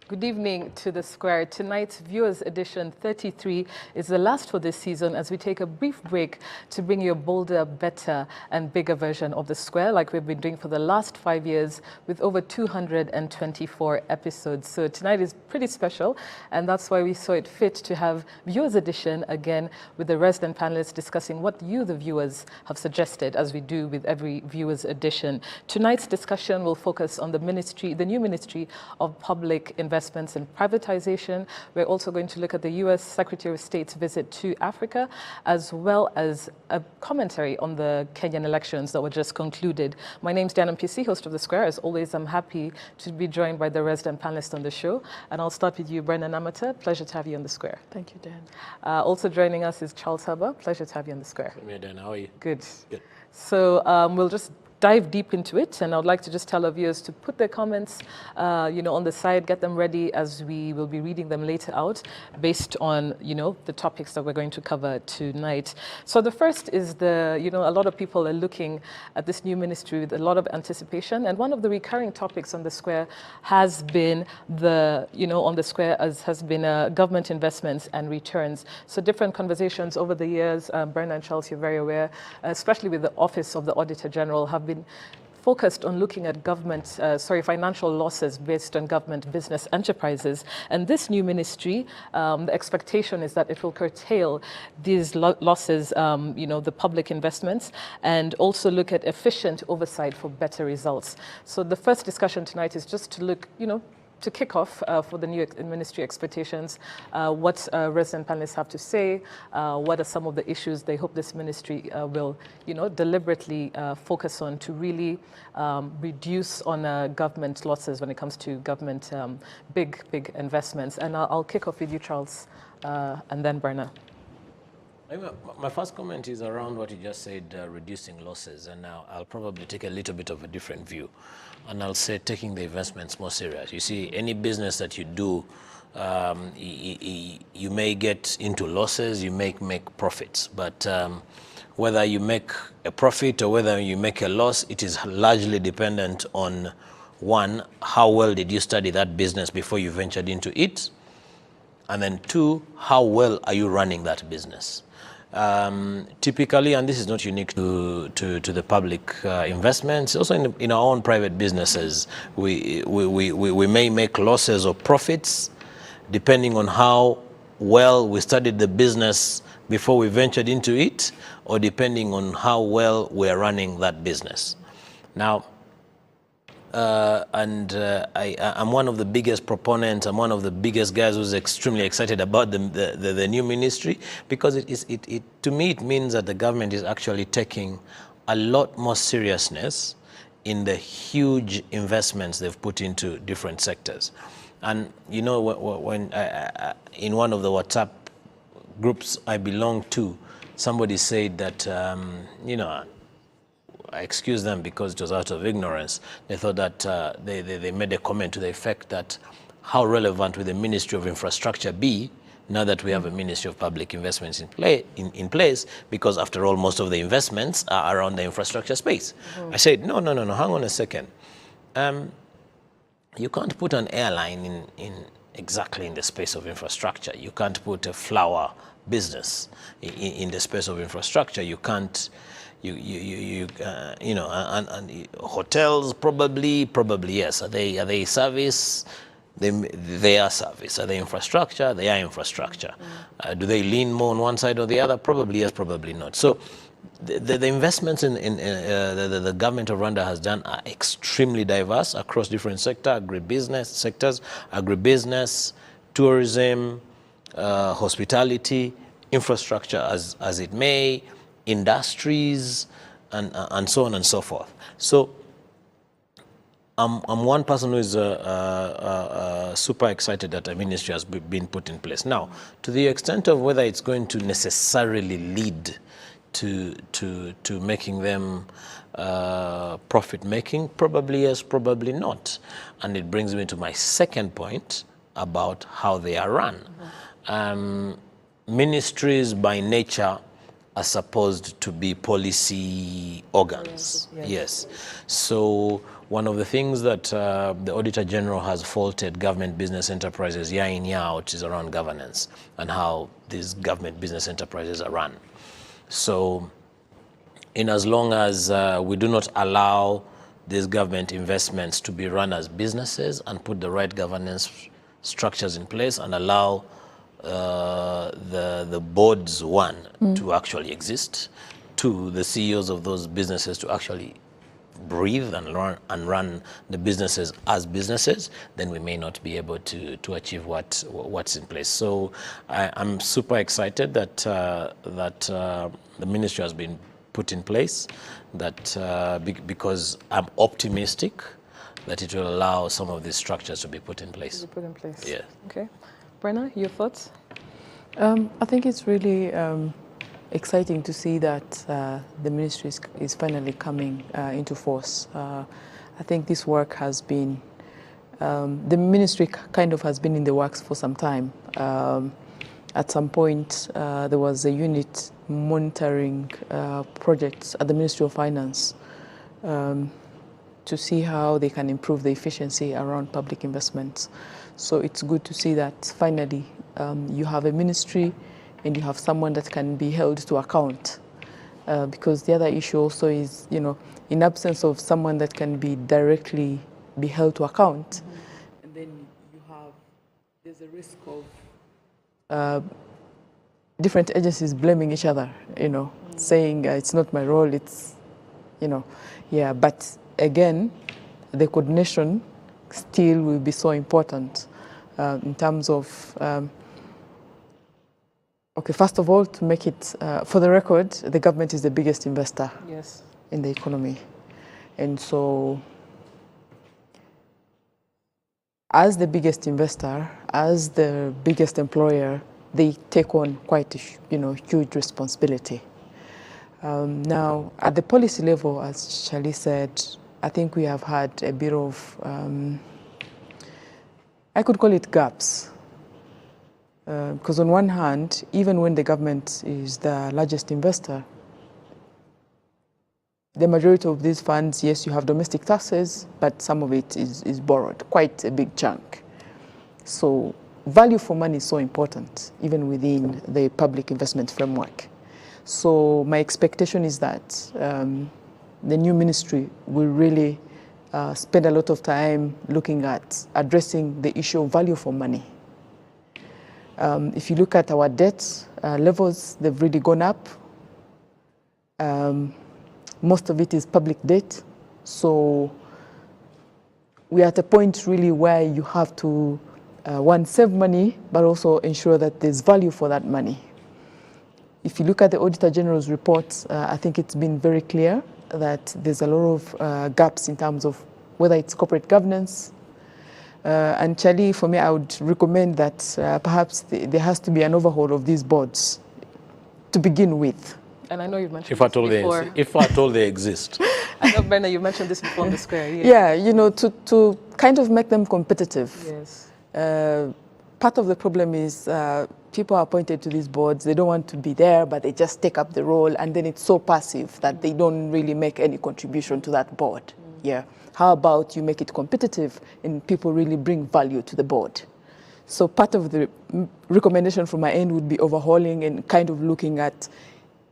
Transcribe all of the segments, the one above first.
Good evening to the Square. Tonight's Viewers Edition 33 is the last for this season as we take a brief break to bring you a bolder, better and bigger version of the Square like we've been doing for the last 5 years with over 224 episodes. So tonight is pretty special and that's why we saw it fit to have Viewers Edition again with the resident panelists discussing what you, the viewers, have suggested as we do with every Viewers Edition. Tonight's discussion will focus on the new Ministry of Public Investments and Privatization. We're also going to look at the U.S. Secretary of State's visit to Africa, as well as a commentary on the Kenyan elections that were just concluded. My name's Dan MPC, host of The Square. As always, I'm happy to be joined by the resident panelists on the show. And I'll start with you, Brennan Amateur. Pleasure to have you on The Square. Thank you, Dan. Also joining us is Charles Herber. Pleasure to have you on The Square. Hey, Dan, how are you? Good. Good. So we'll just dive deep into it, and I would like to just tell our viewers to put their comments, on the side, get them ready as we will be reading them later out based on, the topics that we're going to cover tonight. So the first is a lot of people are looking at this new ministry with a lot of anticipation, and one of the recurring topics on the Square has been government investments and returns. So different conversations over the years, Brennan and Charles, you're very aware, especially with the Office of the Auditor General, have been focused on looking at financial losses based on government business enterprises. And this new ministry, the expectation is that it will curtail these losses, the public investments, and also look at efficient oversight for better results. So the first discussion tonight is just to look, to kick off for the new ministry expectations, what resident panelists have to say, what are some of the issues they hope this ministry will, deliberately focus on to really reduce on government losses when it comes to government big investments. And I'll kick off with you, Charles, and then Brenna. My first comment is around what you just said, reducing losses, and now I'll probably take a little bit of a different view, and I'll say taking the investments more serious. You see, any business that you do, you may get into losses, you may make profits, but whether you make a profit or whether you make a loss, it is largely dependent on, one, how well did you study that business before you ventured into it, and then two, how well are you running that business? Typically, and this is not unique to the public investments, also in our own private businesses, we may make losses or profits depending on how well we studied the business before we ventured into it, or depending on how well we're running that business. Now, I'm one of the biggest proponents, I'm one of the biggest guys who's extremely excited about the new ministry, because to me it means that the government is actually taking a lot more seriousness in the huge investments they've put into different sectors. And when in one of the WhatsApp groups I belong to, somebody said that, I excuse them because it was out of ignorance. They thought that they made a comment to the effect that how relevant will the Ministry of Infrastructure be now that we have a Ministry of Public Investments in place, because after all, most of the investments are around the infrastructure space. Mm-hmm. I said, no, hang on a second. You can't put an airline exactly in the space of infrastructure. You can't put a flower business in the space of infrastructure. You can't. And hotels probably yes. Are they service? They are service. Are they infrastructure? They are infrastructure. Do they lean more on one side or the other? Probably yes, probably not. So the investments the government of Rwanda has done are extremely diverse across different sectors, agribusiness, tourism, hospitality, infrastructure as it may, industries, and so on and so forth. So I'm one person who is super excited that a ministry has been put in place. Now, to the extent of whether it's going to necessarily lead to making them profit-making, probably yes, probably not. And it brings me to my second point about how they are run. Mm-hmm. Ministries by nature are supposed to be policy organs. Yes. So one of the things that the Auditor General has faulted government business enterprises year in, year out is around governance and how these government business enterprises are run. So in as long as we do not allow these government investments to be run as businesses and put the right governance structures in place and allow the boards, one, to actually exist, two, the CEOs of those businesses to actually breathe and run the businesses as businesses, then we may not be able to achieve what's in place. So I'm super excited that the ministry has been put in place, that because I'm optimistic that it will allow some of these structures to be put in place. To be put in place. Yeah. Okay. Brenna, your thoughts? I think it's really exciting to see that the ministry is finally coming into force. I think this work has been, the ministry kind of has been in the works for some time. At some point, there was a unit monitoring projects at the Ministry of Finance to see how they can improve the efficiency around public investments. So it's good to see that finally you have a ministry and you have someone that can be held to account. Because the other issue also is, you know, in absence of someone that can be directly be held to account, and then you have, there's a risk of different agencies blaming each other, you know, saying it's not my role, it's, you know, yeah. But again, the coordination still will be so important in terms of, okay, first of all, to make it, for the record, the government is the biggest investor in the economy. And so, as the biggest investor, as the biggest employer, they take on quite a, you know, huge responsibility. Now, at the policy level, as Charlie said, I think we have had a bit of, I could call it gaps. Because on one hand, even when the government is the largest investor, the majority of these funds, yes, you have domestic taxes, but some of it is borrowed, quite a big chunk. So value for money is so important, even within the public investment framework. So my expectation is that the new ministry will really spend a lot of time looking at addressing the issue of value for money. If you look at our debt levels, they've really gone up. Most of it is public debt. So we're at a point really where you have to, one, save money, but also ensure that there's value for that money. If you look at the Auditor General's report, I think it's been very clear that there's a lot of gaps in terms of whether it's corporate governance. And Charlie, for me, I would recommend that perhaps there has to be an overhaul of these boards to begin with. And I know you've mentioned if at all before. If at all they exist. I know, Brenna, you mentioned this before on the square. Yeah, you know, to kind of make them competitive. Yes. Part of the problem is people are appointed to these boards, they don't want to be there, but they just take up the role, and then it's so passive that they don't really make any contribution to that board. Yeah. How about you make it competitive and people really bring value to the board? So part of the recommendation from my end would be overhauling and kind of looking at,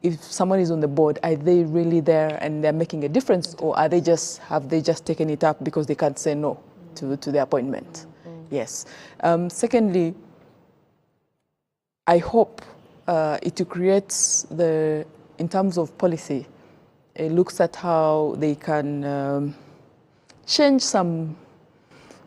if someone is on the board, are they really there and they're making a difference, or are they just, have they just taken it up because they can't say no to the appointment? Yes. Secondly, I hope it creates the, in terms of policy, it looks at how they can change some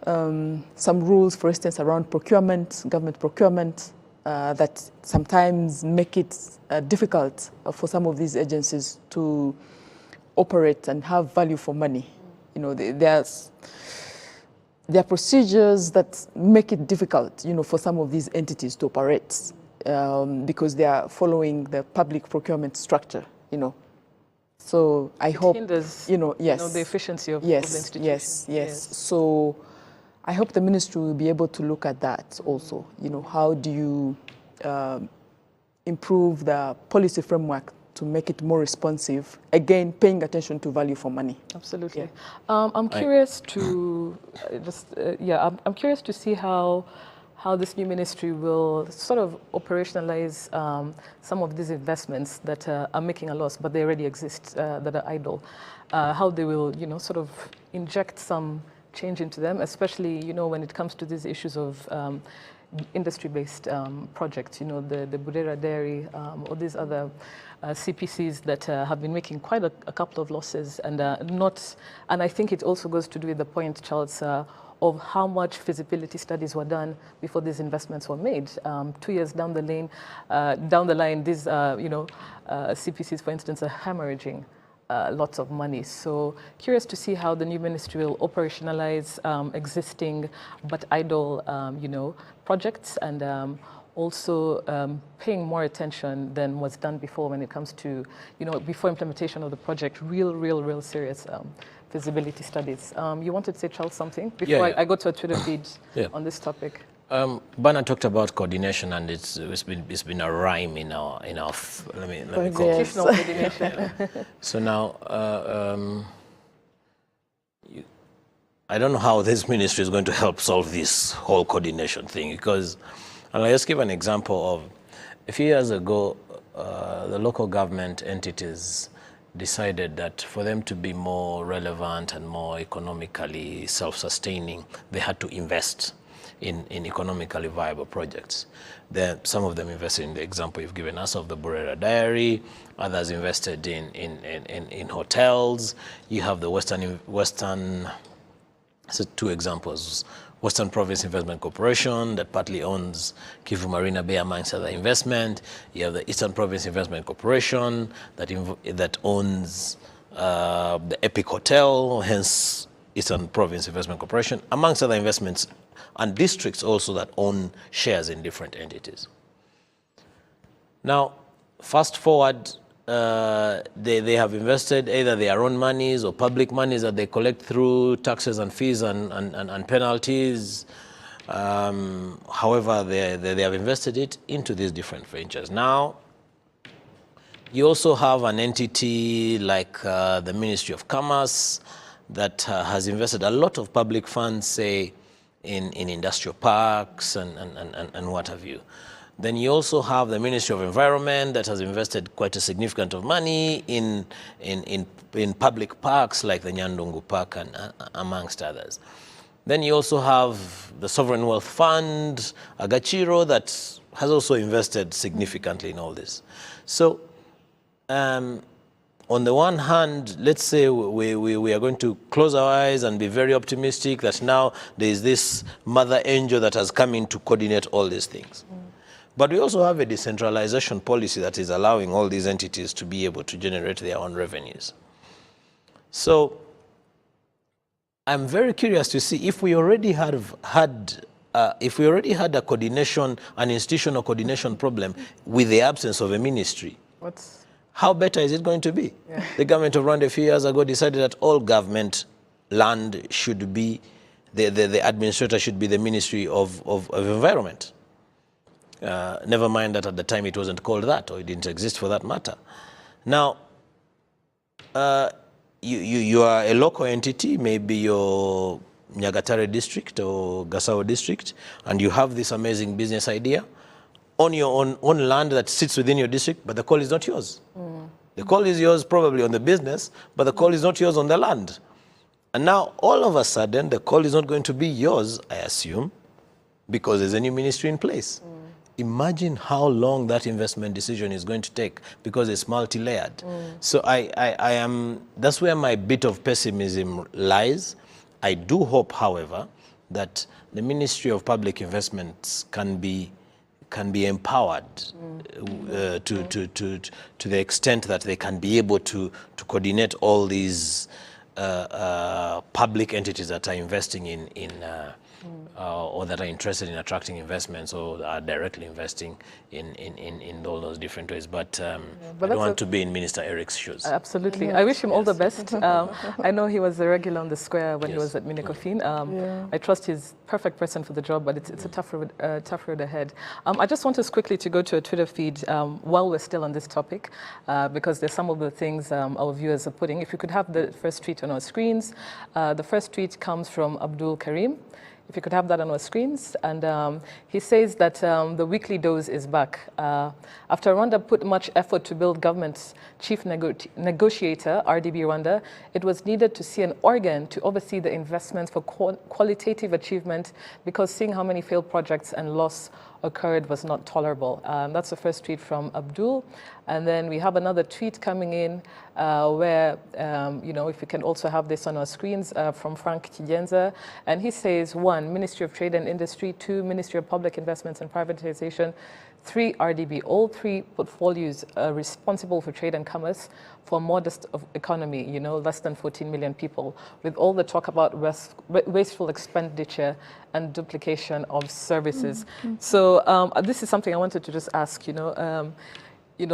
rules, for instance, around procurement, government procurement, that sometimes make it difficult for some of these agencies to operate and have value for money. You know, there are procedures that make it difficult, you know, for some of these entities to operate because they are following the public procurement structure, you know. So I hope, hinders, you know, yes, the efficiency of, yes, of the institution. yes. So I hope the ministry will be able to look at that also. You know, how do you improve the policy framework to make it more responsive. Again, paying attention to value for money. Absolutely. Yeah. I'm curious to I'm curious to see how this new ministry will sort of operationalize some of these investments that are making a loss, but they already exist, that are idle. How they will, sort of inject some change into them, especially, when it comes to these issues of industry-based projects, the Burera Dairy, or these other CPCs that have been making quite a couple of losses, and I think it also goes to do with the point, Charles, of how much feasibility studies were done before these investments were made. 2 years down the line, these CPCs, for instance, are hemorrhaging lots of money. So curious to see how the new ministry will operationalize existing but idle, projects, and also paying more attention than was done before when it comes to, before implementation of the project, real serious feasibility studies. You wanted to say, Charles, something before I go to a Twitter feed on this topic? Bana talked about coordination, and it's been a rhyme in our let me call it coordination. So now I don't know how this ministry is going to help solve this whole coordination thing, because I'll just give an example of a few years ago, the local government entities decided that for them to be more relevant and more economically self-sustaining, they had to invest in economically viable projects. Some of them invested in the example you've given us of the Burera Dairy, others invested in hotels. You have the Western, so two examples, Western Province Investment Corporation that partly owns Kivu Marina Bay amongst other investment. You have the Eastern Province Investment Corporation that owns the Epic Hotel, hence Eastern Province Investment Corporation, amongst other investments, and districts also that own shares in different entities. Now, fast forward, they have invested either their own monies or public monies that they collect through taxes and fees and penalties. However, they have invested it into these different ventures. Now, you also have an entity like the Ministry of Commerce that has invested a lot of public funds, say, in industrial parks and what have you. Then you also have the Ministry of Environment that has invested quite a significant of money in public parks like the Nyandungu Park and amongst others. Then you also have the Sovereign Wealth Fund, Agachiro, that has also invested significantly in all this. So on the one hand, let's say we are going to close our eyes and be very optimistic that now there is this mother angel that has come in to coordinate all these things. But we also have a decentralization policy that is allowing all these entities to be able to generate their own revenues. So I'm very curious to see if we already had a coordination, an institutional coordination problem with the absence of a ministry. How better is it going to be? Yeah. The government of Rwanda a few years ago decided that all government land should be, the administrator should be the Ministry of Environment. Never mind that at the time it wasn't called that, or it didn't exist for that matter. Now, you are a local entity, maybe your Nyagatare district or Gasao district, and you have this amazing business idea on your own land that sits within your district, but the call is not yours. The call is yours probably on the business, but the call is not yours on the land. And now, all of a sudden, the call is not going to be yours, I assume, because there's a new ministry in place. Imagine how long that investment decision is going to take, because it's multi-layered. So that's where my bit of pessimism lies. I do hope, however, that the Ministry of Public Investments can be empowered to the extent that they can be able to coordinate all these public entities that are investing in or that are interested in attracting investments or are directly investing in all those different ways. But, but I don't want to be in Minister Eric's shoes. Absolutely. I wish him all the best. I know he was a regular on the square when he was at Minecofin. I trust he's perfect person for the job, but it's a tough road ahead. I just want us quickly to go to a Twitter feed while we're still on this topic, because there's some of the things our viewers are putting. If you could have the first tweet on our screens. The first tweet comes from Abdul Karim. If you could have that on our screens. And he says that the weekly dose is back. After Rwanda put much effort to build government's chief negotiator, RDB Rwanda, it was needed to see an organ to oversee the investments for qualitative achievement, because seeing how many failed projects and loss occurred was not tolerable. That's the first tweet from Abdul. And then we have another tweet coming in where, you know, if we can also have this on our screens, from Frank Kigenza. And he says, 1, Ministry of Trade and Industry, 2, Ministry of Public Investments and Privatization, 3, RDB. All 3 portfolios are responsible for trade and commerce for a modest economy, you know, less than 14 million people, with all the talk about wasteful expenditure and duplication of services. So this is something I wanted to just ask, you know,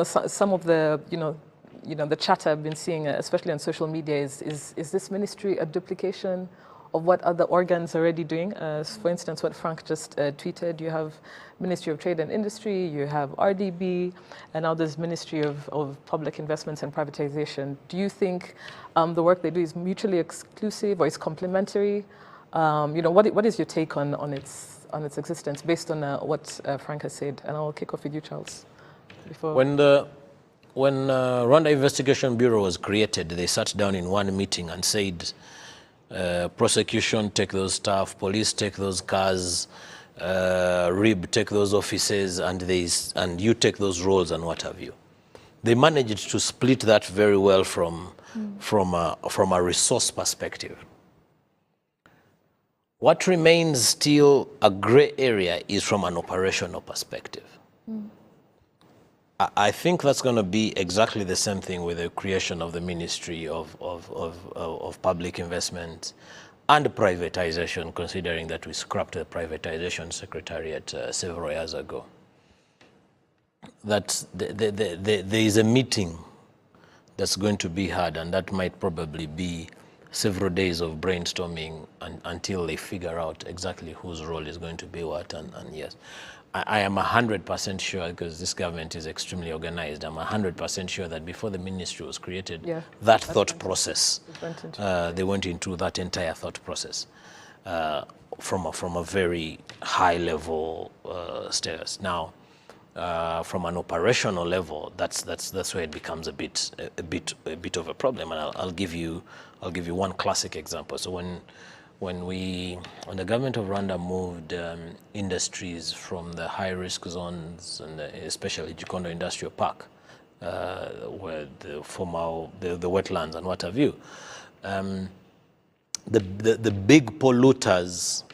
some of the, the chatter I've been seeing, especially on social media, is this ministry a duplication of what other organs are already doing? For instance, what Frank just tweeted, you have Ministry of Trade and Industry, you have RDB, and now there's Ministry of Public Investments and Privatization. Do you think the work they do is mutually exclusive or is complementary? What is your take on its existence based on what Frank has said? And I'll kick off with you, Charles. When Rwanda Investigation Bureau was created, they sat down in one meeting and said, prosecution, take those staff, police, take those cars, RIB, take those offices, and you take those roles and what have you. They managed to split that very well from a resource perspective. What remains still a gray area is from an operational perspective. I think that's going to be exactly the same thing with the creation of the Ministry of Public Investment and Privatization, considering that we scrapped the Privatization Secretariat several years ago. That there is a meeting that's going to be had, and that might probably be several days of brainstorming until they figure out exactly whose role is going to be what. And yes, I am 100% sure, because this government is extremely organized, I'm 100% sure that before the ministry was created, that thought process, they went into that entire thought process from a very high level status. Now, from an operational level, that's where it becomes a bit of a problem. And I'll give you one classic example. So when the government of Rwanda moved industries from the high-risk zones, and especially Gikondo Industrial Park, where the wetlands and what have you, the big polluters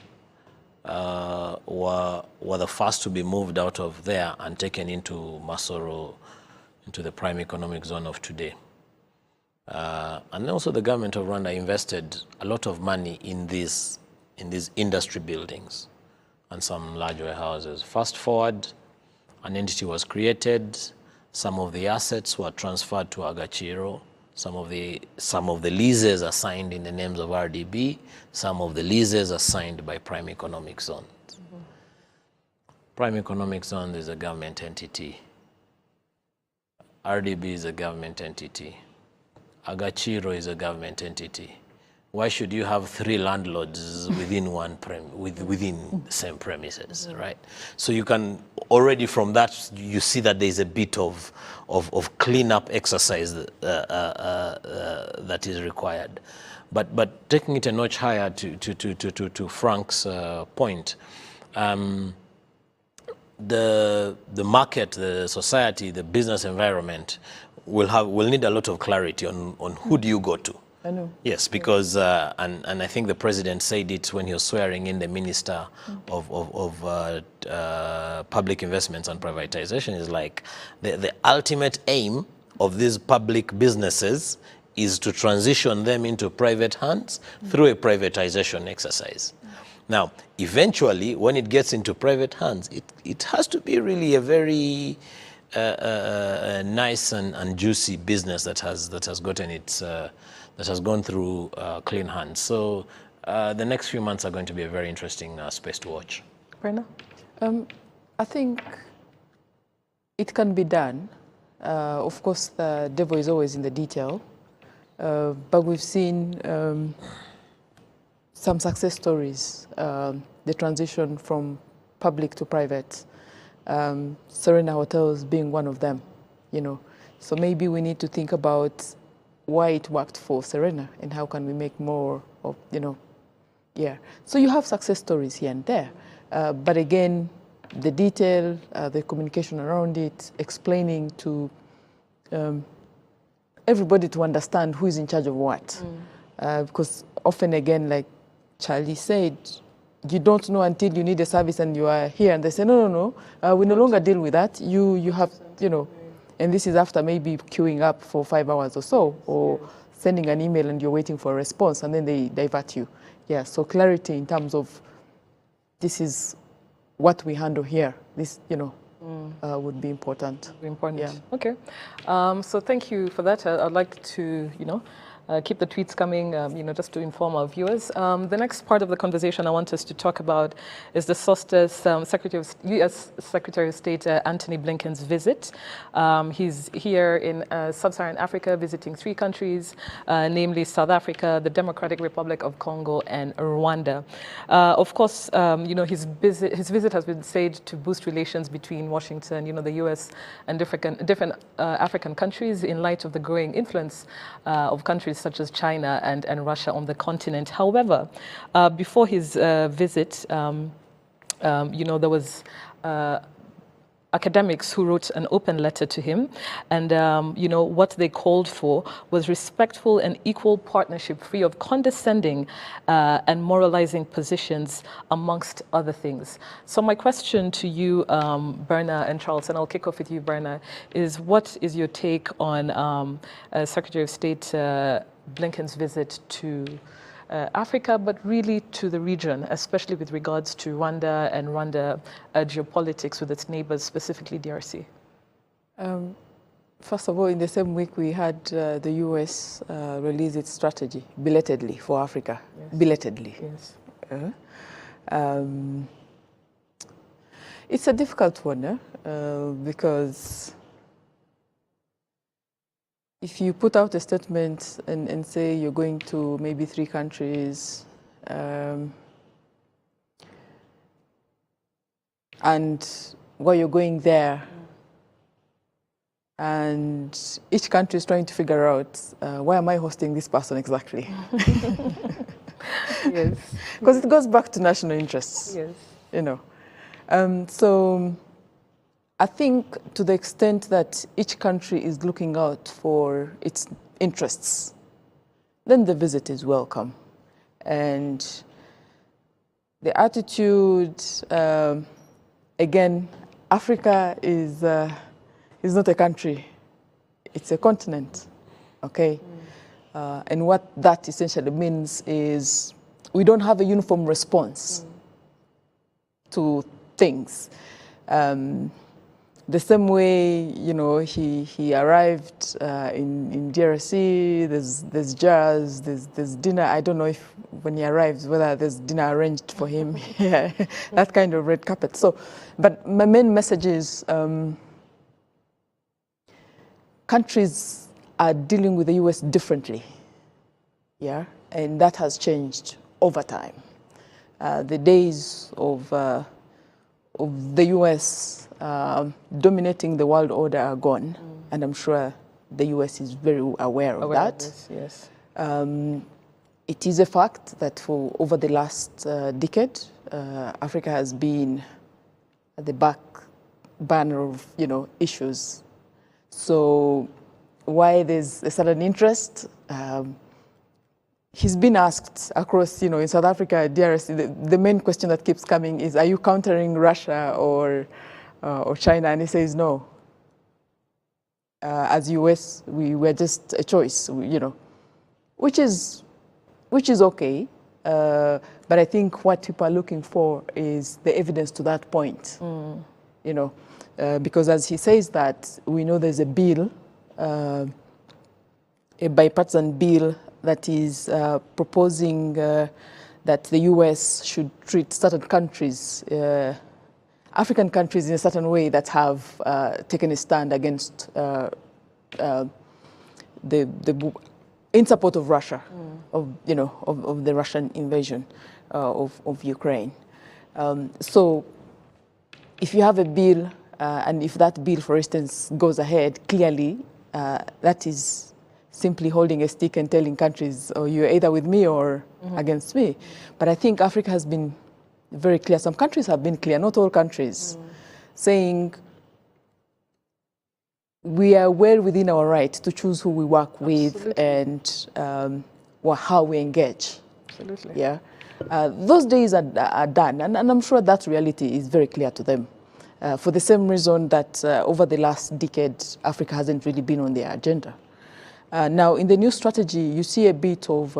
were the first to be moved out of there and taken into Masoro, into the prime economic zone of today. And also the government of Rwanda invested a lot of money in these industry buildings and some large warehouses. Fast forward, an entity was created. Some of the assets were transferred to Agachiro. Some of the leases are signed in the names of RDB. Some of the leases are signed by prime economic zones. Prime economic zone is a government entity. RDB is a government entity. Agachiro is a government entity. Why should you have 3 landlords within within the same premises, right? So you can already from that you see that there is a bit of cleanup exercise that is required. But taking it a notch higher to Frank's point, the market, the society, the business environment will need a lot of clarity on who do you go to. I know. Yes, because and I think the president said it when he was swearing in the minister of public investments and privatization, is like the ultimate aim of these public businesses is to transition them into private hands through a privatization exercise. Now, eventually, when it gets into private hands, it has to be really a very nice and juicy business that has gotten its that has gone through clean hands. So the next few months are going to be a very interesting space to watch. Brenna? I think it can be done. Of course, the devil is always in the detail, but we've seen some success stories, the transition from public to private, Serena Hotels being one of them, you know. So maybe we need to think about why it worked for Serena and how can we make more of, you know, yeah. So you have success stories here and there, but again, the detail, the communication around it, explaining to everybody to understand who is in charge of what. Because often, again, like Charlie said, you don't know until you need a service and you are here and they say, no, we no longer deal with that. You have, you know, and this is after maybe queuing up for 5 hours or so, or sending an email and you're waiting for a response and then they divert you. Yeah, so clarity in terms of this is what we handle here, this, you know, would be important. Important. Yeah. Okay. So thank you for that. I'd like to, you know, keep the tweets coming, you know, just to inform our viewers. The next part of the conversation I want us to talk about is the SOSTE's U.S. Secretary of State Antony Blinken's visit. He's here in sub-Saharan Africa visiting 3 countries, namely South Africa, the Democratic Republic of Congo, and Rwanda. Of course, you know, his visit has been said to boost relations between Washington, you know, the U.S. and different African countries in light of the growing influence of countries such as China and Russia on the continent. However, before his visit, you know, there was academics who wrote an open letter to him, and you know, what they called for was respectful and equal partnership, free of condescending and moralizing positions, amongst other things. So my question to you, Berna and Charles, and I'll kick off with you, Berna, is what is your take on Secretary of State Blinken's visit to Africa, but really to the region, especially with regards to Rwanda and Rwanda geopolitics with its neighbors, specifically DRC? First of all, in the same week, we had the US release its strategy, belatedly, for Africa. Yes. Belatedly. Yes. It's a difficult one, because if you put out a statement and say you're going to maybe 3 countries, and while you're going there, and each country is trying to figure out, why am I hosting this person exactly? Yes. Because it goes back to national interests. Yes. You know. So I think to the extent that each country is looking out for its interests, then the visit is welcome. And the attitude, again, Africa is not a country, it's a continent, okay? And what that essentially means is we don't have a uniform response to things. The same way, you know, he arrived in DRC, there's jazz, there's dinner. I don't know if when he arrives, whether there's dinner arranged for him, yeah, that kind of red carpet. So, but my main message is countries are dealing with the US differently, yeah, and that has changed over time. The days of the US dominating the world order are gone, and I'm sure the US is very aware of that. This, yes. It is a fact that for over the last decade, Africa has been at the back burner of, you know, issues. So why there's a sudden interest? He's been asked across, you know, in South Africa, DRC, the main question that keeps coming is, are you countering Russia or China? And he says no. As US, we're just a choice, you know. which is okay. But I think what people are looking for is the evidence to that point. You know, because as he says that, we know there's a bill, a bipartisan bill that is proposing that the U.S. should treat certain countries, African countries, in a certain way that have taken a stand against in support of Russia, of the Russian invasion of Ukraine. So if you have a bill, and if that bill, for instance, goes ahead, clearly that is simply holding a stick and telling countries, oh, you're either with me or against me. But I think Africa has been very clear. Some countries have been clear, not all countries, saying we are well within our right to choose who we work with and how we engage. Absolutely. Yeah. Those days are done, and I'm sure that reality is very clear to them. For the same reason that over the last decade, Africa hasn't really been on their agenda. Now, in the new strategy, you see a bit of,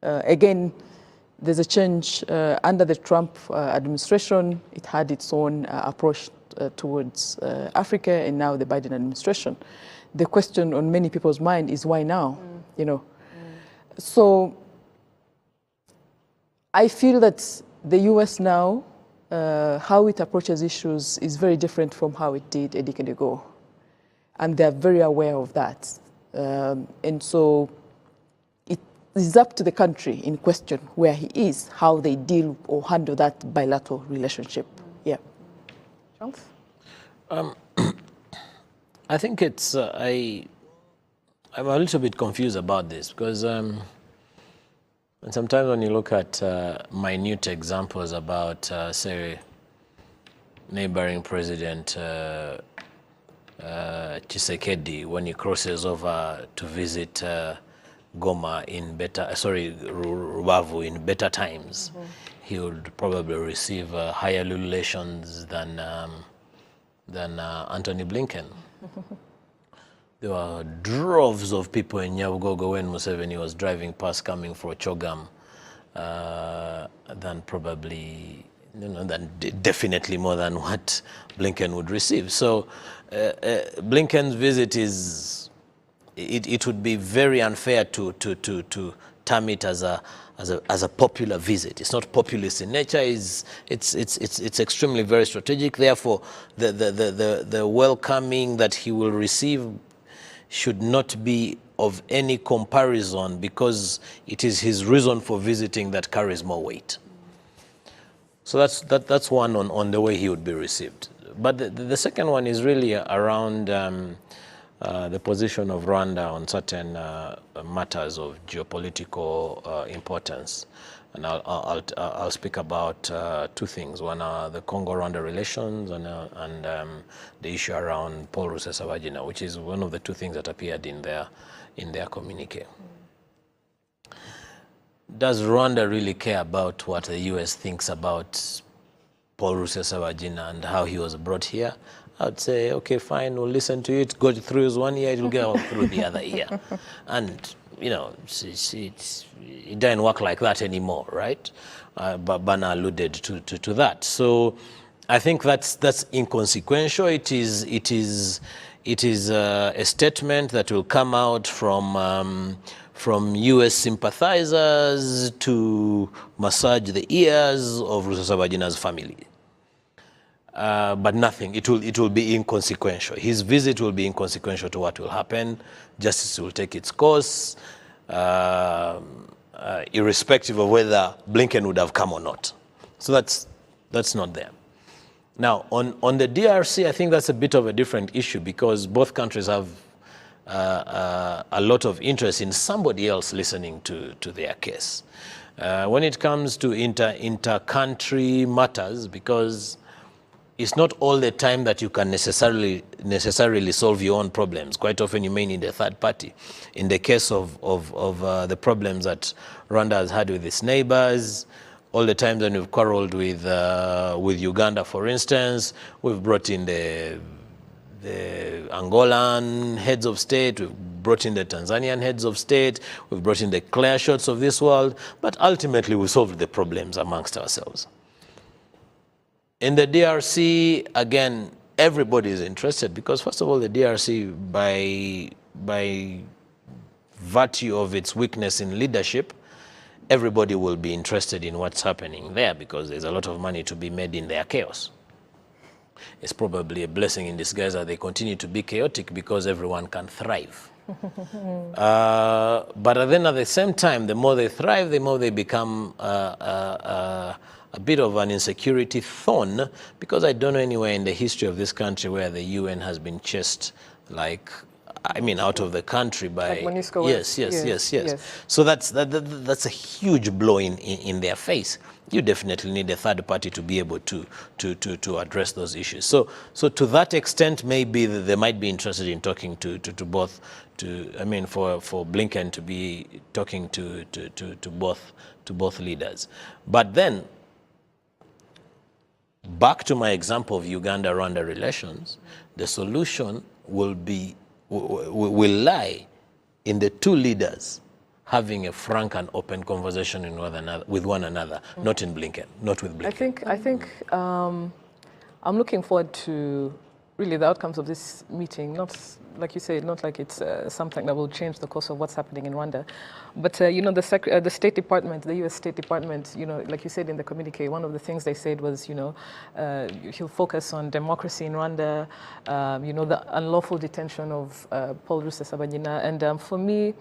again, there's a change under the Trump administration. It had its own approach towards Africa, and now the Biden administration. The question on many people's mind is why now, you know? So I feel that the U.S. now, how it approaches issues is very different from how it did a decade ago. And they're very aware of that. And so it is up to the country in question where he is, how they deal or handle that bilateral relationship. Yeah. Charles? I think it's, I'm a little bit confused about this because and sometimes when you look at minute examples about, say, neighboring President Tshisekedi, when he crosses over to visit Goma in Rubavu in better times, he would probably receive higher relations than Anthony Blinken. There were droves of people in Nyabugogo when Museveni was driving past coming for Chogam, than probably, definitely more than what Blinken would receive. So Blinken's visit is, it would be very unfair to term it as a popular visit. It's not populist in nature. It's extremely very strategic. Therefore, the welcoming that he will receive should not be of any comparison, because it is his reason for visiting that carries more weight. So that's one on the way he would be received. But the second one is really around the position of Rwanda on certain matters of geopolitical importance. And I'll speak about two things. One are the Congo-Rwanda relations and the issue around Paul Rusesabagina, which is one of the two things that appeared in their communique. Does Rwanda really care about what the US thinks about Paul Rusesabagina and how he was brought here? I'd say, okay, fine, we'll listen to it, go through his one ear, it will go through the other ear. And, it doesn't work like that anymore, right? But Bana alluded to that. So I think that's inconsequential. It is a statement that will come out from US sympathizers to massage the ears of Rusesabagina's family. But nothing, it will be inconsequential. His visit will be inconsequential to what will happen. Justice will take its course, irrespective of whether Blinken would have come or not. So that's not there. Now, on the DRC, I think that's a bit of a different issue, because both countries have a lot of interest in somebody else listening to their case. When it comes to inter-country matters, because it's not all the time that you can necessarily solve your own problems. Quite often you may need a third party. In the case of the problems that Rwanda has had with its neighbors, all the times when we've quarreled with Uganda, for instance, we've brought in the Angolan heads of state, we've brought in the Tanzanian heads of state, we've brought in the clear shots of this world, but ultimately we solved the problems amongst ourselves. In the DRC, again, everybody is interested because, first of all, the DRC, by virtue of its weakness in leadership, everybody will be interested in what's happening there because there's a lot of money to be made in their chaos. It's probably a blessing in disguise that they continue to be chaotic because everyone can thrive. But then at the same time, the more they thrive, the more they become a bit of an insecurity thorn, because I don't know anywhere in the history of this country where the UN has been chased, like, I mean, out of the country by... Like MONUSCO. Yes. So that's a huge blow in their face. You definitely need a third party to be able to address those issues. So to that extent, maybe they might be interested in talking to both, I mean, for Blinken to be talking to both leaders. But then, back to my example of Uganda-Rwanda relations, the solution will lie in the two leaders having a frank and open conversation with one another, not in Blinken, not with Blinken. I think I'm looking forward to really the outcomes of this meeting, not like you say, not like it's something that will change the course of what's happening in Rwanda. But, you know, the State Department, the U.S. State Department, you know, like you said in the communique, one of the things they said was, you know, he'll focus on democracy in Rwanda, you know, the unlawful detention of Paul Rusesabagina. And for me,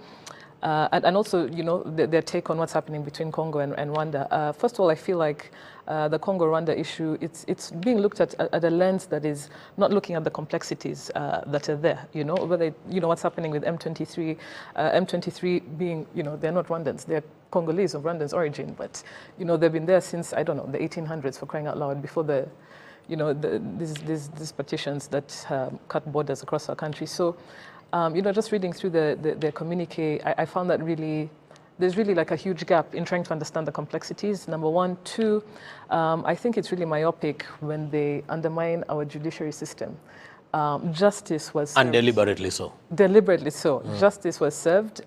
and also, you know, their take on what's happening between Congo and Rwanda. First of all, I feel like the Congo-Rwanda issue, it's being looked at a lens that is not looking at the complexities that are there, you know, whether, you know, what's happening with M23, M23 being, you know, they're not Rwandans, they're Congolese of Rwandan's origin, but, you know, they've been there since, I don't know, the 1800s, for crying out loud, before the, you know, these partitions that cut borders across our country. So, you know, just reading through the communique, I found that really, there's really like a huge gap in trying to understand the complexities, number one. Two, I think it's really myopic when they undermine our judiciary system. Justice was served. And deliberately so. Deliberately so. Justice was served.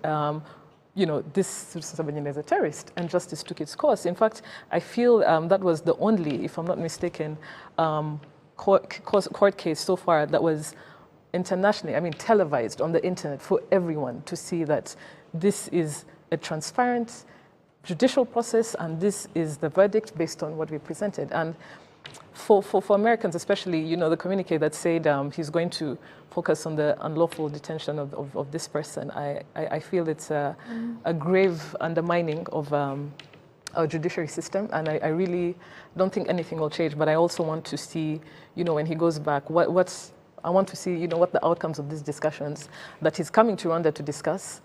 You know, this Rusesabagina is a terrorist, and justice took its course. In fact, I feel that was the only, if I'm not mistaken, court case so far that was internationally, I mean, televised on the internet for everyone to see that this is a transparent judicial process and this is the verdict based on what we presented. And for Americans especially, you know, the communique that said he's going to focus on the unlawful detention of this person, I feel it's a grave undermining of our judiciary system, and I really don't think anything will change. But I also want to see, you know, when he goes back, I want to see, you know, what the outcomes of these discussions that he's coming to Rwanda to discuss,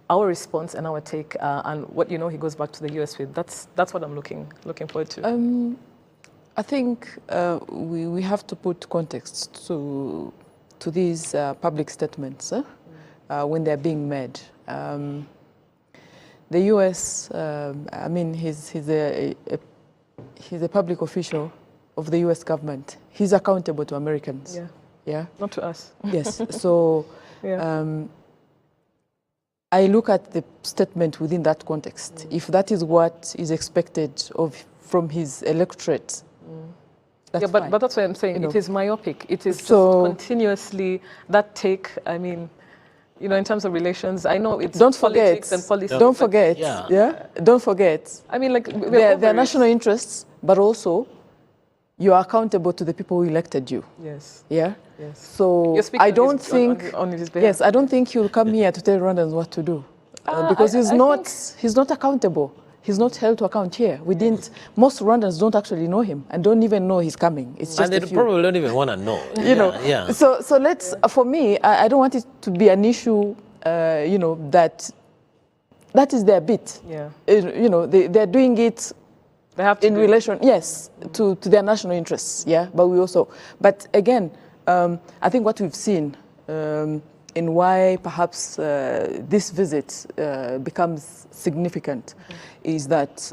our response and our take, and what, you know, he goes back to the US with. That's what I'm looking forward to. I think we have to put context to these public statements when they're being made. The US, I mean, he's a public official of the US government. He's accountable to Americans. Yeah. Not to us. Yes. So I look at the statement within that context. If that is what is expected from his electorate, that's fine. But that's what I'm saying. You know, it is myopic. It is so continuously that take. I mean, you know, in terms of relations, I know it's politics and policy. Don't forget. Don't forget. I mean, like they're national interests, but also you are accountable to the people who elected you. Yes. Yeah. Yes. So I don't think. On his behalf. Yes, I don't think he'll come here to tell Rwandans what to do, because he's not accountable. He's not held to account here. Most Rwandans don't actually know him and don't even know he's coming. It's just and they probably don't even want to know. You know. So let's. For me, I don't want it to be an issue. You know, that is their bit. Yeah. You know, they're doing it. They have to in relation, yes, to their national interests. Yeah, but again, I think what we've seen in why perhaps this visit becomes significant is that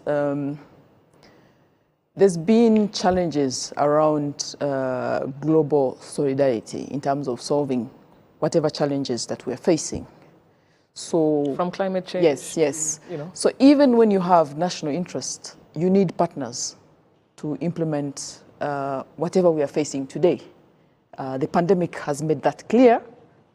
there's been challenges around global solidarity in terms of solving whatever challenges that we're facing. So from climate change. Yes, yes. You know. So even when you have national interest, you need partners to implement whatever we are facing today. The pandemic has made that clear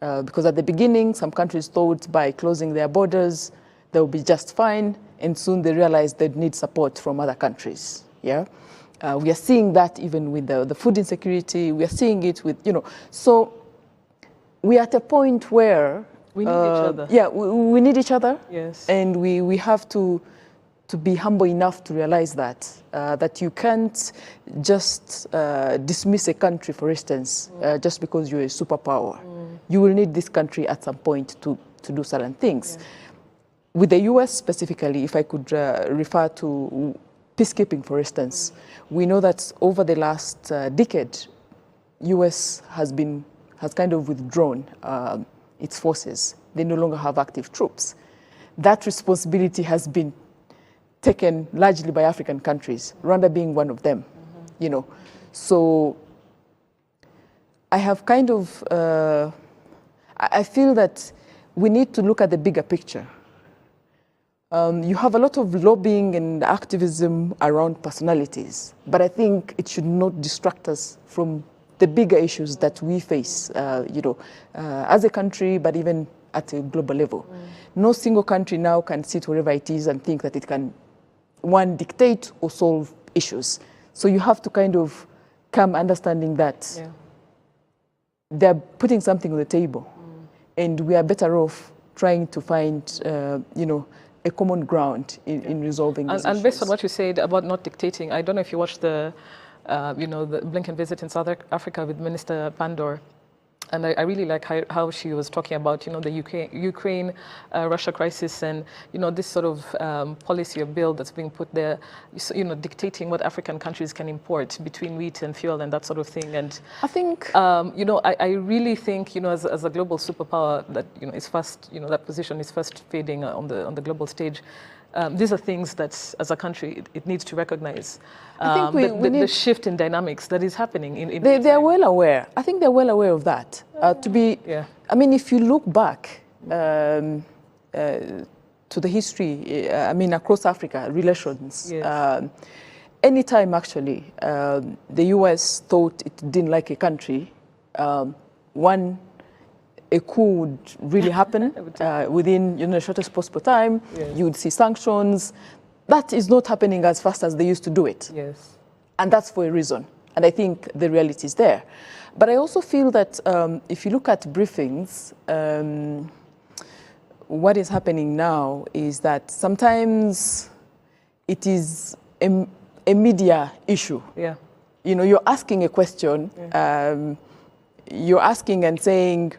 because at the beginning, some countries thought by closing their borders, they will be just fine, and soon they realized they'd need support from other countries. Yeah, we are seeing that even with the food insecurity. We are seeing it with, you know, so we are at a point where we need each other. Yeah, we need each other. Yes, and we have to be humble enough to realize that that you can't just dismiss a country, for instance, just because you're a superpower. You will need this country at some point to do certain things. Yeah. With the US specifically, if I could refer to peacekeeping, for instance, we know that over the last decade, US has kind of withdrawn its forces. They no longer have active troops. That responsibility has been taken largely by African countries, Rwanda being one of them, you know. So I have kind of, I feel that we need to look at the bigger picture. You have a lot of lobbying and activism around personalities, but I think it should not distract us from the bigger issues that we face, you know, as a country, but even at a global level. No single country now can sit wherever it is and think that it can, one, dictate or solve issues. So you have to kind of come understanding that they're putting something on the table, and we are better off trying to find, you know, a common ground in resolving these issues. And based on what you said about not dictating, I don't know if you watched the, you know, the Blinken visit in South Africa with Minister Pandor. And I really like how she was talking about, you know, the Ukraine-Russia crisis and, you know, this sort of policy or bill that's being put there, you know, dictating what African countries can import between wheat and fuel and that sort of thing. And I think, you know, I really think, you know, as a global superpower that, you know, is first, you know, that position is first fading on the global stage. These are things that, as a country, it needs to recognize. I think we need the shift in dynamics that is happening. They're well aware. I think they're well aware of that. To be, I mean, if you look back to the history, I mean, across Africa, relations, anytime actually the US thought it didn't like a country, a coup would really happen within, you know, the shortest possible time. You would see sanctions. That is not happening as fast as they used to do it. Yes. And that's for a reason. And I think the reality is there. But I also feel that if you look at briefings, what is happening now is that sometimes it is a media issue. Yeah. You know, you're asking a question, you're asking and saying,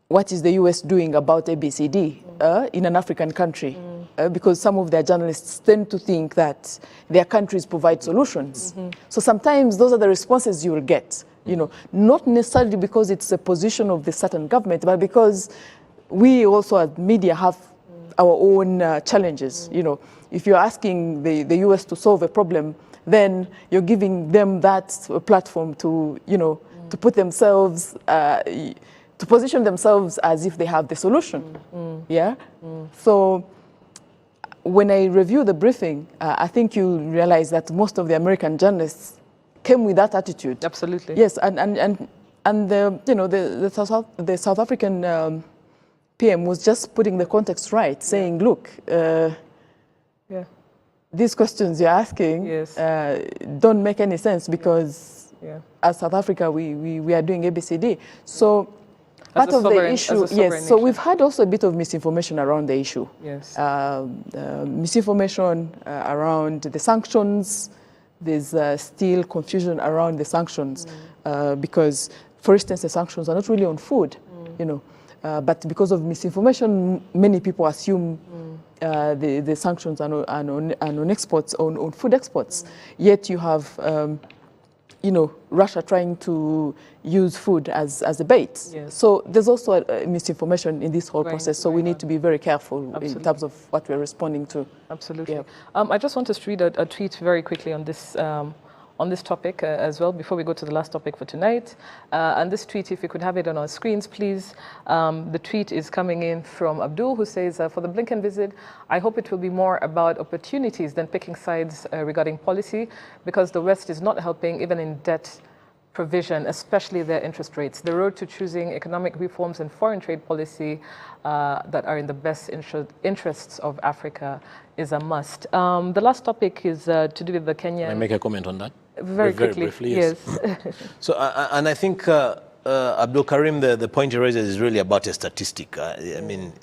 what is the US doing about ABCD in an African country? Because some of their journalists tend to think that their countries provide solutions. So sometimes those are the responses you will get, you know, not necessarily because it's a position of the certain government, but because we also as media have our own challenges. You know, if you're asking the US to solve a problem, then you're giving them that platform to, you know, to put themselves, to position themselves as if they have the solution. So when I review the briefing, I think you realize that most of the American journalists came with that attitude. Absolutely. Yes, and the, you know, the South African PM was just putting the context right, saying, look, these questions you're asking don't make any sense because as South Africa, we are doing ABCD. So part of the issue, so we've had also a bit of misinformation around the issue. Misinformation around the sanctions. There's still confusion around the sanctions because, for instance, the sanctions are not really on food, you know, but because of misinformation, many people assume the sanctions are on exports, on food exports. Yet you have you know, Russia trying to use food as a bait. So there's also a misinformation in this whole process. So we need to be very careful in terms of what we're responding to. Absolutely. I just want to read a tweet very quickly on this on this topic as well before we go to the last topic for tonight. And this tweet, if you could have it on our screens, please. The tweet is coming in from Abdul, who says, for the Blinken visit, I hope it will be more about opportunities than picking sides regarding policy, because the West is not helping even in debt provision, especially their interest rates. The road to choosing economic reforms and foreign trade policy that are in the best interests of Africa is a must. The last topic is to do with the Kenyan. Can I make a comment on that? Very quickly, briefly, yes. So, and I think Abdul Karim, the point he raises is really about a statistic. I mean,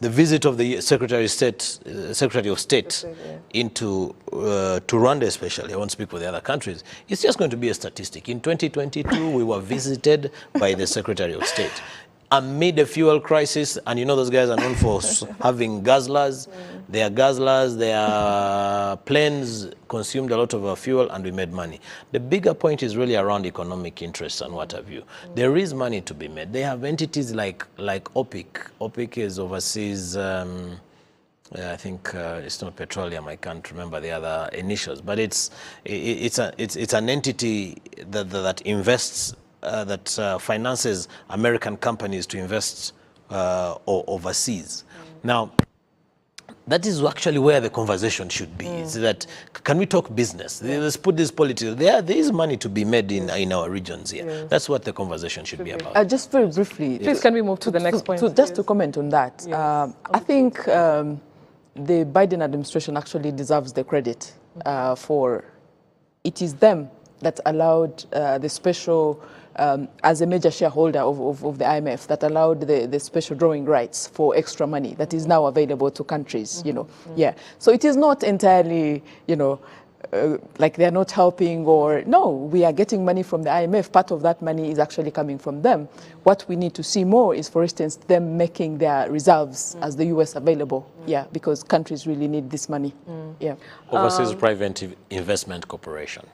the visit of the Secretary of State into to Rwanda especially, I won't speak for the other countries, it's just going to be a statistic. In 2022, we were visited by the Secretary of State amid a fuel crisis, and you know those guys are known for having guzzlers. Their guzzlers, their planes consumed a lot of our fuel, and we made money. The bigger point is really around economic interests and what have you. There is money to be made. They have entities like OPIC. OPIC is overseas. I think it's not petroleum. I can't remember the other initials, but it's an entity that invests. That finances American companies to invest overseas. Now, that is actually where the conversation should be. Is that, can we talk business? Let's put this politics. There is money to be made in our regions here. That's what the conversation should be about. Just very briefly. Please, can we move to the next point? Just to comment on that, I think the Biden administration actually deserves the credit for it is them that allowed the special, as a major shareholder of the IMF, that allowed the special drawing rights for extra money that is now available to countries, you know. Yeah. So it is not entirely, you know, like they're not helping or, no, we are getting money from the IMF. Part of that money is actually coming from them. What we need to see more is, for instance, them making their reserves as the US available. Yeah, because countries really need this money. Yeah. Overseas Private Investment Corporation.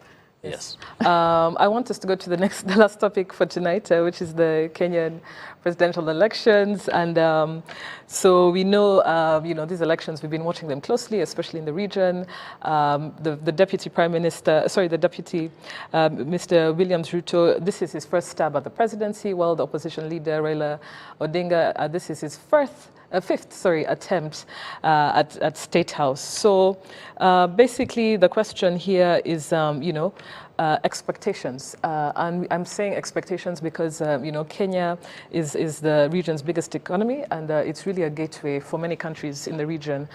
Yes. I want us to go to the last topic for tonight, which is the Kenyan presidential elections. And so we know, you know, these elections, we've been watching them closely, especially in the region. The Deputy Prime Minister, sorry, the Deputy Mr. Williams Ruto, this is his first stab at the presidency, while the opposition leader, Raila Odinga, this is his fifth attempt at State House. So basically the question here is, you know, expectations. And I'm saying expectations because, you know, Kenya is the region's biggest economy, and it's really a gateway for many countries in the region,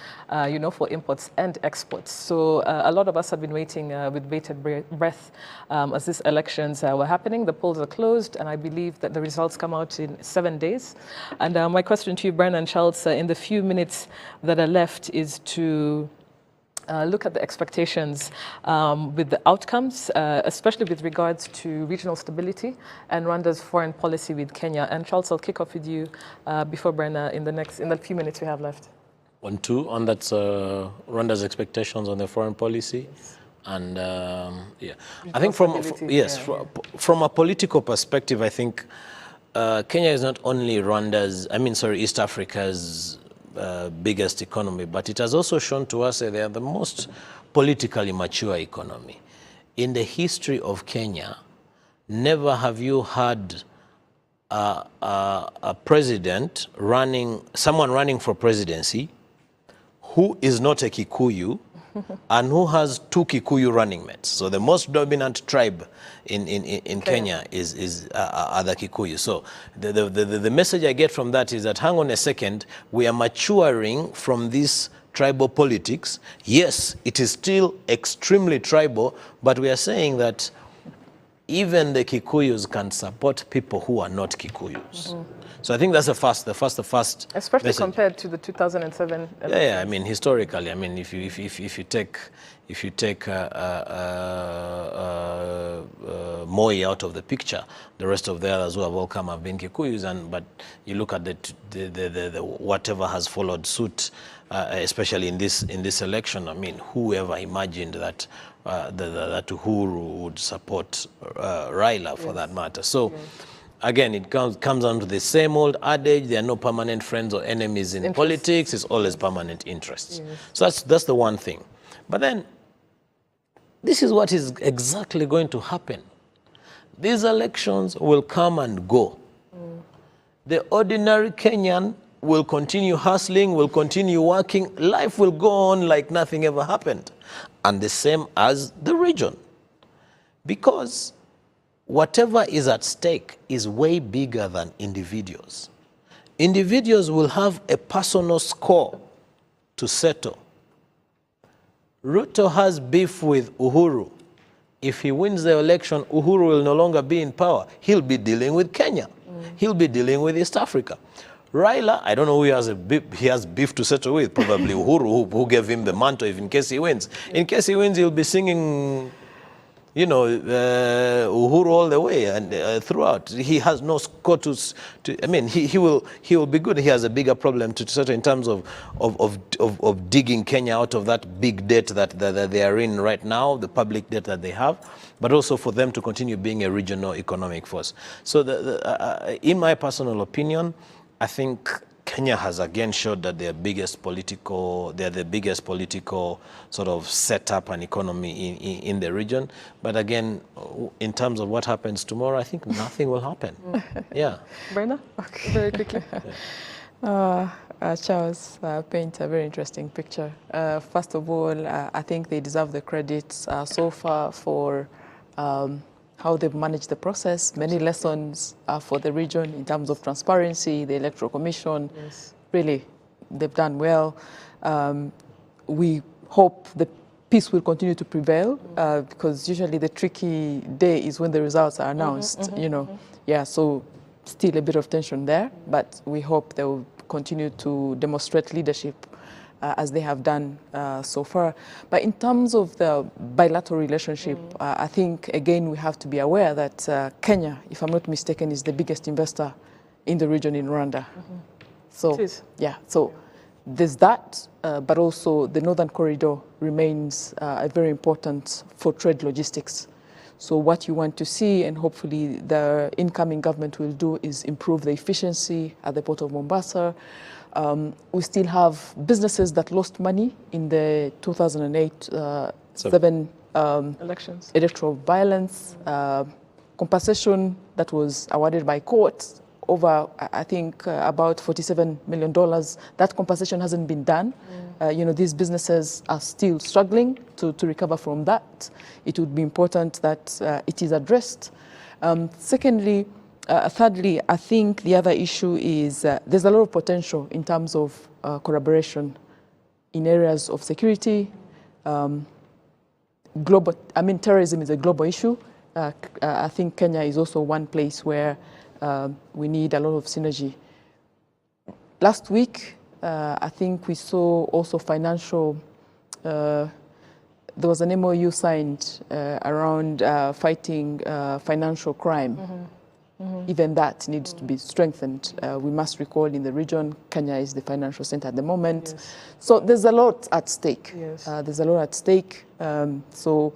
you know, for imports and exports. So a lot of us have been waiting with bated breath as these elections were happening. The polls are closed, and I believe that the results come out in 7 days. And my question to you, Brian and Charles, in the few minutes that are left is to look at the expectations with the outcomes, especially with regards to regional stability and Rwanda's foreign policy with Kenya. And Charles, I'll kick off with you before Brenna in the few minutes we have left. On that Rwanda's expectations on the foreign policy. Yes. And yeah, I think from a political perspective, I think Kenya is not only East Africa's biggest economy, but it has also shown to us that they are the most politically mature economy. In the history of Kenya, never have you had a president someone running for presidency who is not a Kikuyu and who has two Kikuyu running mates. So the most dominant tribe in Kenya are the Kikuyu. So the message I get from that is that, hang on a second, we are maturing from this tribal politics. Yes, it is still extremely tribal, but we are saying that even the Kikuyus can support people who are not Kikuyus. So I think that's the first especially message. Compared to the 2007 elections. Yeah, I mean, historically, I mean, if you take Moi out of the picture, the rest of the others who have all come have been Kikuyus, but you look at the whatever has followed suit, especially in this election. I mean, whoever imagined that that Uhuru would support Raila for that matter. So. Again, it comes down to the same old adage: there are no permanent friends or enemies in politics. It's always permanent interests. So that's the one thing. But then, this is what is exactly going to happen. These elections will come and go. The ordinary Kenyan will continue hustling, will continue working. Life will go on like nothing ever happened. And the same as the region. Because whatever is at stake is way bigger than individuals. Individuals will have a personal score to settle. Ruto has beef with Uhuru. If he wins the election, Uhuru will no longer be in power. He'll be dealing with Kenya. He'll be dealing with East Africa. Raila, I don't know who he has beef to settle with. Probably Uhuru, who gave him the mantle in case he wins. In case he wins, he'll be singing, you know, Uhuru all the way and throughout. He has no score to I mean, he will be good. He has a bigger problem to settle in terms of digging Kenya out of that big debt that they are in right now, the public debt that they have, but also for them to continue being a regional economic force. So in my personal opinion, I think Kenya has again showed that they're the biggest political sort of setup and economy in the region. But again, in terms of what happens tomorrow, I think nothing will happen. Yeah. Brenna, okay. Very quickly. Charles paints a very interesting picture. First of all, I think they deserve the credit so far for how they've managed the process, many lessons for the region in terms of transparency, the Electoral Commission. Yes. Really, they've done well. We hope the peace will continue to prevail because usually the tricky day is when the results are announced, you know. Yeah, so still a bit of tension there, but we hope they will continue to demonstrate leadership as they have done so far. But in terms of the bilateral relationship, I think, again, we have to be aware that Kenya, if I'm not mistaken, is the biggest investor in the region in Rwanda. So, yeah, so there's that, but also the Northern Corridor remains very important for trade logistics. So what you want to see, and hopefully the incoming government will do, is improve the efficiency at the port of Mombasa. We still have businesses that lost money in the 2008-7 elections, electoral violence, compensation that was awarded by courts over, I think, about $47 million. That compensation hasn't been done. You know, these businesses are still struggling to recover from that. It would be important that it is addressed. Thirdly, I think the other issue is there's a lot of potential in terms of collaboration in areas of security. Terrorism is a global issue. I think Kenya is also one place where we need a lot of synergy. Last week, I think we saw also financial, there was an MOU signed around fighting financial crime. Even that needs to be strengthened. We must recall in the region, Kenya is the financial center at the moment. Yes. So there's a lot at stake. Yes. There's a lot at stake. So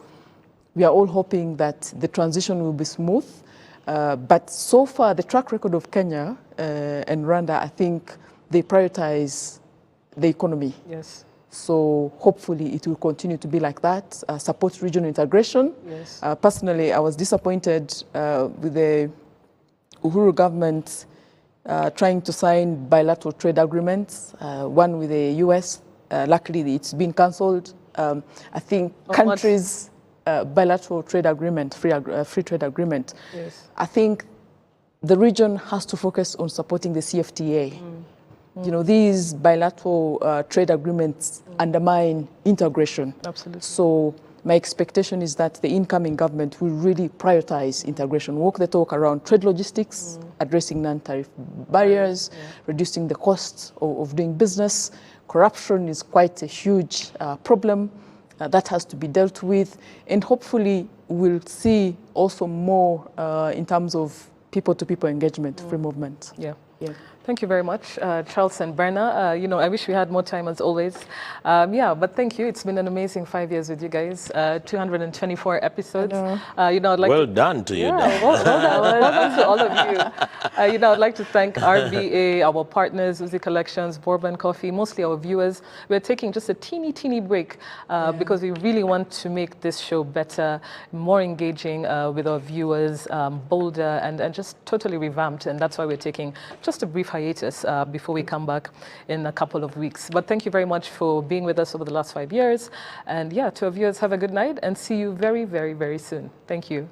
we are all hoping that the transition will be smooth. But so far, the track record of Kenya and Rwanda, I think they prioritize the economy. Yes. So hopefully it will continue to be like that, support regional integration. Yes. Personally, I was disappointed with the Uhuru government trying to sign bilateral trade agreements, one with the US. Luckily, it's been cancelled. I think countries' bilateral trade agreement, free trade agreement, yes. I think the region has to focus on supporting the CFTA. You know, these bilateral trade agreements undermine integration. Absolutely. So my expectation is that the incoming government will really prioritize integration, walk the talk around trade logistics, addressing non-tariff barriers, reducing the costs of doing business. Corruption is quite a huge problem that has to be dealt with. And hopefully we'll see also more in terms of people-to-people engagement, free movement. Yeah. Yeah. Thank you very much, Charles and Berna. You know, I wish we had more time as always. Yeah, but thank you. It's been an amazing 5 years with you guys. 224 episodes. You know, I'd like well done to you. Yeah, well done to all of you. You know, I'd like to thank RBA, our partners, Uzi Collections, Bourbon Coffee, mostly our viewers. We're taking just a teeny break because we really want to make this show better, more engaging with our viewers, bolder, and just totally revamped. And that's why we're taking just a brief hiatus before we come back in a couple of weeks. But thank you very much for being with us over the last 5 years. And yeah, to our viewers, have a good night and see you very, very, very soon. Thank you.